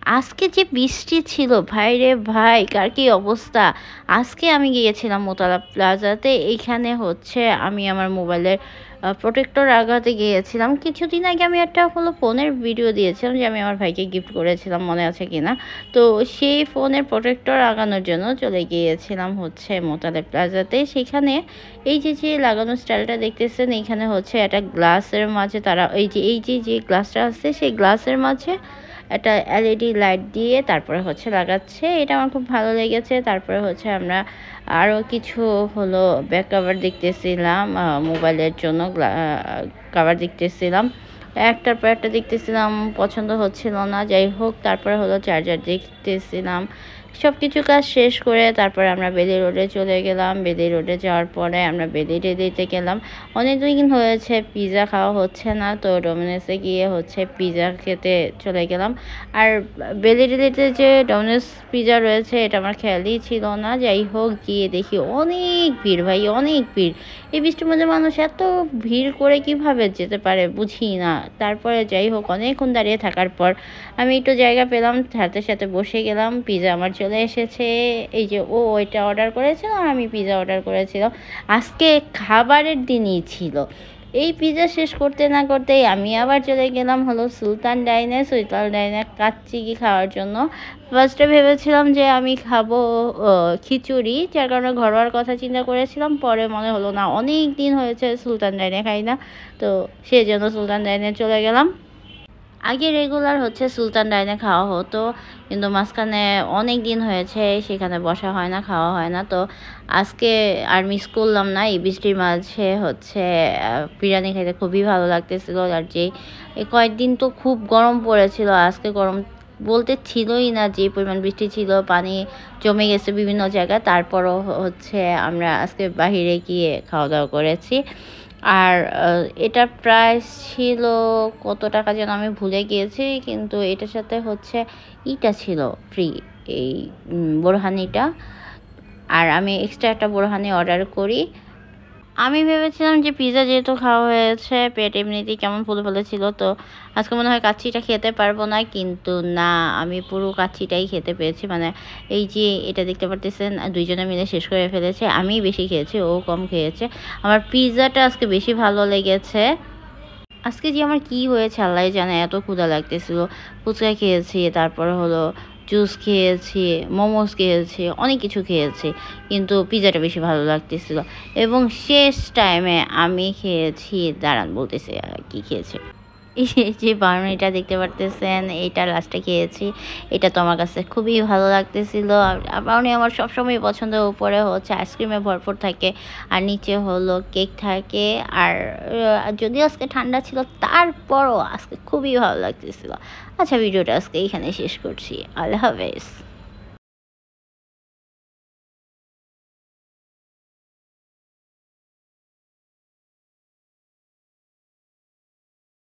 আজকে যে বৃষ্টি ছিল ভাই রে ভাই, কার কি অবস্থা। আজকে আমি গিয়েছিলাম মোতালা প্লাজাতে। এইখানে হচ্ছে আমি আমার মোবাইলের প্রোটেক্টর লাগাতে গিয়েছিলাম। কিছুদিন আগে আমি একটা ফোনের ভিডিও দিয়েছিলাম যে আমি আমার ভাইকে গিফট করেছিলাম, মনে আছে কিনা। তো সেই ফোনের প্রোটেক্টর লাগানোর জন্য চলে গিয়েছিলাম হচ্ছে মোতালা প্লাজাতে। সেখানে এই যে লাগানোর স্টাইলটা দেখতেছেন, এইখানে হচ্ছে একটা গ্লাসের মাঝে তারা এই যে গ্লাসটা আছে সেই গ্লাসের মাঝে একটা এলইডি লাইট দিয়ে তারপরে হচ্ছে লাগাচ্ছে। এটা আমার খুব ভালো লেগেছে। তারপরে হচ্ছে আমরা আরও কিছু ব্যাক কভার দেখতেছিলাম, মোবাইলের জন্য কভার দেখতেছিলাম। একটার পর একটা দেখতেছিলাম, পছন্দ হচ্ছিল না। যাই হোক, তারপরে চার্জার দেখতেছিলাম। সব কিছু কাজ শেষ করে তারপরে আমরা বেলি রোডে চলে গেলাম। বেলি রোডে যাওয়ার পরে আমরা বেলি দিতে গেলাম। অনেক দিন হয়েছে পিৎজা খাওয়া হচ্ছে না, তো ডোমিনোসে গিয়ে পিৎজা খেতে চলে গেলাম। আর বেলি দিতে যে ডোমিনোস পিৎজা রয়েছে এটা আমার খেয়ালই ছিল না। যাই হোক, গিয়ে দেখি অনেক ভিড় ভাই, অনেক ভিড়। এই বৃষ্টির মধ্যে মানুষ এত ভিড় করে কিভাবে যেতে পারে বুঝি না। তারপরে যাই হোক, অনেকক্ষণ দাঁড়িয়ে থাকার পর আমি একটু জায়গা পেলাম, সাথে সাথে বসে গেলাম। পিৎজা আমার চলে এসেছে। এই যে ওইটা অর্ডার করেছিল আর আমি পিৎজা অর্ডার করেছিলাম। আজকে খাবারের দিনই ছিল। এই পিৎজা শেষ করতে না করতেই আমি আবার চলে গেলাম সুলতান ডাইনে কাচ্চি খাওয়ার জন্য। ফার্স্টে ভেবেছিলাম যে আমি খাবো খিচুড়ি, যার কারণে ঘরোয়ার কথা চিন্তা করেছিলাম। পরে মনে হলো না, অনেক দিন হয়েছে সুলতান ডাইনে খাই না, তো সেই জন্য সুলতান ডাইনে চলে গেলাম। আগে রেগুলার সুলতান ডাইনে খাওয়া হতো, কিন্তু মাঝখানে অনেক দিন হয়েছে সেখানে বসা হয় না, খাওয়া হয় না। তো আজকে আর মিস করলাম না। এই বৃষ্টির মাঝে বিরিয়ানি খাইতে খুবই ভালো লাগতেছিল। আর কয়েকদিন তো খুব গরম পড়েছিল, আজকে গরম বলতে ছিলই না, যে পরিমাণ বৃষ্টি ছিল, পানি জমে গেছে বিভিন্ন জায়গায়। তারপরও আমরা আজকে বাহিরে গিয়ে খাওয়া দাওয়া করেছি। আর এটা প্রাইস ছিল কত টাকা যেন আমি ভুলে গিয়েছি, কিন্তু এটার সাথে ইটা ছিল ফ্রি, এই বোরহানিটা। আর আমি এক্সট্রা একটা বোরহানি অর্ডার করি। আমি ভেবেছিলাম যে পিৎজা যেহেতু খাওয়া হয়েছে, পেট এমনিতেই কেমন ফুলে ছিল, তো আজকে মনে হয় কাচ্চিটা খেতে পারবো না। কিন্তু না, আমি পুরো কাচ্চিটাই খেতে পেয়েছি। মানে এই যে এটা দেখতে পারতেছেন, দুইজনে মিলে শেষ করে ফেলেছে। আমি বেশি খেয়েছি, ও কম খেয়েছে। আমার পিৎজাটা আজকে বেশি ভালো লেগেছে। আজকে যে আমার কি হয়েছে আল্লাহ জানে, এত ক্ষুধা লাগতেছিল। ফুচকা খেয়েছি, তারপরে জুস খেয়েছি, মোমোস খেয়েছি, অনেক কিছু খেয়েছি, কিন্তু পিৎজাটা বেশি ভালো লাগতেছিল। এবং শেষ টাইমে আমি খেয়েছি, দাঁড়ান বলতেছি কি খেয়েছি। এই যে বার্নিটা দেখতে পারতেছেন, এইটা লাস্টে খেয়েছি। এটা তো আমার কাছে খুবই ভালো লাগতেছিল। আর বার্নি আমার সবসময় পছন্দ। উপরে আইসক্রিমে ভরপুর থাকে আর নিচে কেক থাকে। আর যদিও আজকে ঠান্ডা ছিল, তারপরও আজকে খুবই ভালো লাগতেছিল। আচ্ছা, ভিডিওটা আজকে এখানে শেষ করছি। আল্লাহ হাফেজ।